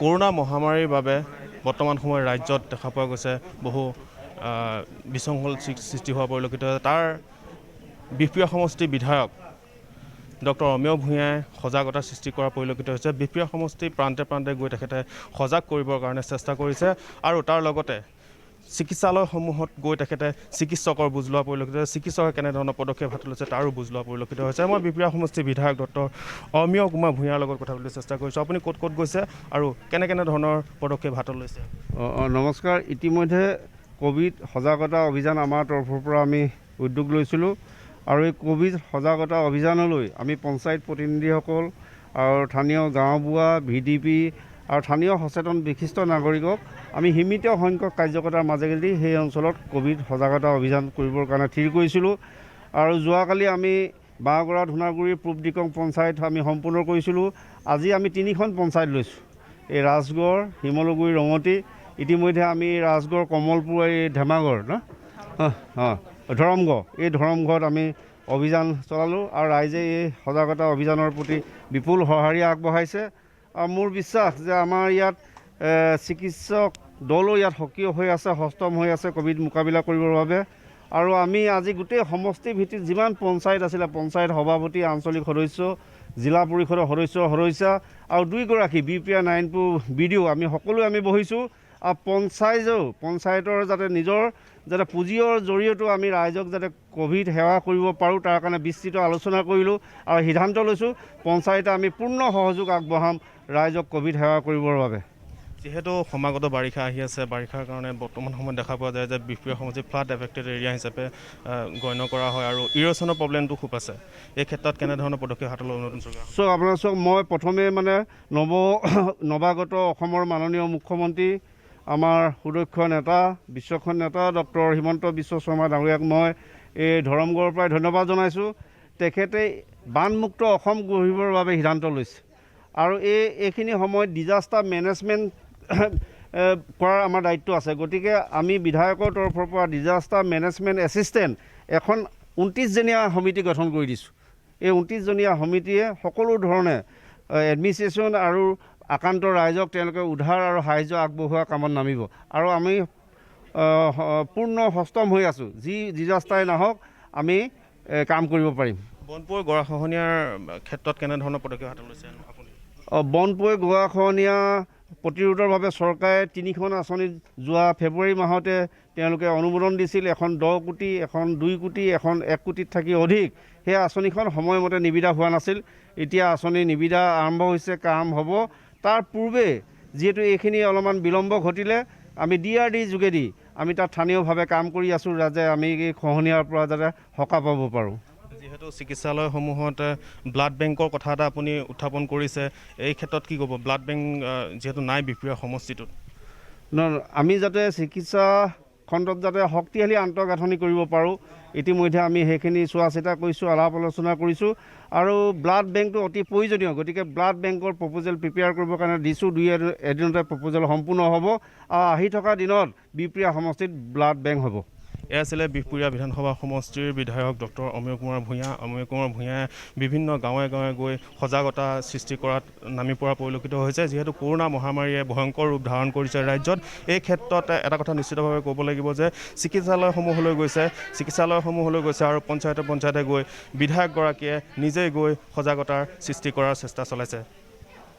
Corona মহামাৰীৰ বাবে বৰ্তমান সময়ত ৰাজ্যত দেখা পোৱা গৈছে বহু বিশৃংখল সৃষ্টি হোৱা পৰিলক্ষিত হৈছে। তাৰ বিহপুৰীয়া সমষ্টিৰ বিধায়ক ডক্টৰ অমিয় ভূঞাই সজাগতা সৃষ্টি কৰা পৰিলক্ষিত হৈছে। বিহপুৰীয়া সমষ্টিৰ প্ৰান্তে প্ৰান্তে গৈ তেখেতে সজাগ কৰিবৰ কাৰণে চেষ্টা কৰিছে আৰু তাৰ লগতে চিকিৎসালয়সমূহত গৈ তেখেতে চিকিৎসকৰ বুজ লোৱা পৰিলক্ষিত হৈছে। চিকিৎসকে কেনেধৰণৰ পদক্ষেপ হাতত লৈছে তাৰো বুজ লোৱা পৰিলক্ষিত হৈছে। মই বিহপুৰীয়া সমষ্টিৰ বিধায়ক ডক্টৰ অমিয় কুমাৰ ভূঞাৰ লগত কথা পাতিবলৈ চেষ্টা কৰিছোঁ। আপুনি ক'ত ক'ত গৈছে আৰু কেনে ধৰণৰ পদক্ষেপ হাতত লৈছে? নমস্কাৰ। ইতিমধ্যে ক'ভিড সজাগতা অভিযান আমাৰ তৰফৰ পৰা আমি উদ্যোগ লৈছিলোঁ আৰু এই ক'ভিড সজাগতা অভিযানলৈ আমি পঞ্চায়ত প্ৰতিনিধিসকল আৰু স্থানীয় গাঁওবুঢ়া VDP আৰু স্থানীয় সচেতন বিশিষ্ট নাগৰিকক আমি সীমিত সংখ্যক কাৰ্যকৰ্তাৰ মাজেদি সেই অঞ্চলত ক'ভিড সজাগতা অভিযান কৰিবৰ কাৰণে থিৰ কৰিছিলোঁ। আৰু যোৱাকালি আমি বাঁহগৰা ধূনাগুৰি পূব দিকং পঞ্চায়ত আমি সম্পূৰ্ণ কৰিছিলোঁ। আজি আমি 3খন পঞ্চায়ত লৈছোঁ, এই ৰাজগড়, শিমলুগুৰি, ৰঙতি। ইতিমধ্যে আমি ৰাজগড়, কমলপুৰ, এই ধেমাগড় ধৰমগড়, এই ধৰমগড়ত আমি অভিযান চলালোঁ আৰু ৰাইজে এই সজাগতা অভিযানৰ প্ৰতি বিপুল সঁহাৰি আগবঢ়াইছে। আৰু মোৰ বিশ্বাস যে আমাৰ ইয়াত চিকিৎসক দলো ইয়াত সক্ৰিয় হৈ আছে, সষ্টম হৈ আছে ক'ভিড মোকাবিলা কৰিবৰ বাবে। আৰু আমি আজি গোটেই সমষ্টি ভিত্তিত যিমান পঞ্চায়ত আছিলে, পঞ্চায়ত সভাপতি, আঞ্চলিক সদস্য, জিলা পৰিষদৰ সদস্য আৰু 2গৰাকী বিহপুৰীয়া নাৰায়ণপুৰ BDO আমি সকলোৱে আমি বহিছোঁ। আৰু পঞ্চায়তৰ যাতে নিজৰ পুঁজিৰ জৰিয়তেও আমি ৰাইজক যাতে ক'ভিড সেৱা কৰিব পাৰোঁ তাৰ কাৰণে বিস্তৃত আলোচনা কৰিলোঁ আৰু সিদ্ধান্ত লৈছোঁ পঞ্চায়তে আমি পূৰ্ণ সহযোগ আগবঢ়াম ৰাইজক ক'ভিড সেৱা কৰিবৰ বাবে। যিহেতু সমাগত বাৰিষা আহি আছে, বাৰিষাৰ কাৰণে বৰ্তমান সময়ত দেখা পোৱা যায় যে বিহপুৰীয়া সমষ্টি ফ্লাড এফেক্টেড এৰিয়া হিচাপে গণ্য কৰা হয় আৰু ইৰ'শ্যনৰ প্ৰব্লেমটো খুব আছে। এই ক্ষেত্ৰত কেনেধৰণৰ পদক্ষেপ হাতলৈ নতুন চৰকাৰ? আপোনাৰ চাওক, মই প্ৰথমে নৱাগত অসমৰ মাননীয় মুখ্যমন্ত্ৰী, আমাৰ সুদক্ষ নেতা, বিচক্ষণ নেতা ডক্টৰ হিমন্ত বিশ্ব শৰ্মা ডাঙৰীয়াক মই এই ধৰমগড়ৰ পৰাই ধন্যবাদ জনাইছোঁ। তেখেতে বানমুক্ত অসম গঢ়িবৰ বাবে সিদ্ধান্ত লৈছে আৰু এইখিনি সময়ত ডিজাষ্টাৰ মেনেজমেণ্ট কৰাৰ আমাৰ দায়িত্ব আছে। গতিকে আমি বিধায়কৰ তৰফৰ পৰা ডিজাষ্টাৰ মেনেজমেণ্ট এছিষ্টেণ্ট এখন 29জনীয়া সমিতি গঠন কৰি দিছোঁ। এই 29জনীয়া সমিতিয়ে সকলো ধৰণে এডমিনিষ্ট্ৰেশ্যন আৰু আক্ৰান্ত ৰাইজক তেওঁলোকে উদ্ধাৰ আৰু সাহায্য আগবঢ়োৱা কামত নামিব আৰু আমি পূৰ্ণ সষ্টম হৈ আছোঁ। যি ডিজাষ্টাৰে নাহক আমি কাম কৰিব পাৰিম। বনপুৰ গৰাখহনীয়াৰ ক্ষেত্ৰত কেনেধৰণৰ পদক্ষেপ হাতত লৈছে আপুনি? বনপুৰ গৰাখহনীয়া প্ৰতিৰোধৰ বাবে চৰকাৰে 3খন আঁচনি যোৱা ফেব্ৰুৱাৰী মাহতে তেওঁলোকে অনুমোদন দিছিল। এখন 10 কোটি, এখন 2 কোটি, এখন 1 কোটিত থাকি অধিক। সেই আঁচনিখন সময়মতে নিবিদা হোৱা নাছিল। এতিয়া আঁচনি নিবিদা আৰম্ভ হৈছে, কাম হ'ব। তাৰ পূৰ্বে যিহেতু এইখিনি অলপমান বিলম্ব ঘটিলে আমি DRD যোগেদি আমি তাত স্থানীয়ভাৱে কাম কৰি আছোঁ যাতে আমি এই খহনীয়াৰ পৰা যাতে সকাহ পাব পাৰোঁ। যিহেতু চিকিৎসালয়সমূহত ব্লাড বেংকৰ কথা এটা আপুনি উত্থাপন কৰিছে, এই ক্ষেত্ৰত কি ক'ব? ব্লাড বেংক যিহেতু নাই বিহপুৰীয়া সমষ্টিটোত, আমি যাতে চিকিৎসা খণ্ডত যাতে শক্তিশালী আন্তঃগাঁথনি কৰিব পাৰোঁ, ইতিমধ্যে আমি সেইখিনি চোৱা চিতা কৰিছোঁ, আলাপ আলোচনা কৰিছোঁ আৰু ব্লাড বেংকটো অতি প্ৰয়োজনীয়। গতিকে ব্লাড বেংকৰ প্ৰপ'জেল প্ৰিপেয়াৰ কৰিবৰ কাৰণে দিছোঁ। 2 এদিনতে প্ৰপ'জেল সম্পূৰ্ণ হ'ব আৰু আহি থকা দিনত বিহপুৰীয়া সমষ্টিত ব্লাড বেংক হ'ব। এয়া আছিলে বিহপুৰীয়া বিধানসভা সমষ্টিৰ বিধায়ক ডক্টৰ অমিয় কুমাৰ ভূঞা। অমিয় কুমাৰ ভূঞাই বিভিন্ন গাঁৱে গাঁৱে গৈ সজাগতা সৃষ্টি কৰাত নামি পৰা পৰিলক্ষিত হৈছে। যিহেতু কৰোনা মহামাৰীয়ে ভয়ংকৰ ৰূপ ধাৰণ কৰিছে ৰাজ্যত, এই ক্ষেত্ৰত এটা কথা নিশ্চিতভাৱে ক'ব লাগিব যে চিকিৎসালয়সমূহলৈ গৈছে আৰু পঞ্চায়তে গৈ বিধায়কগৰাকীয়ে নিজেই গৈ সজাগতাৰ সৃষ্টি কৰাৰ চেষ্টা চলাইছে।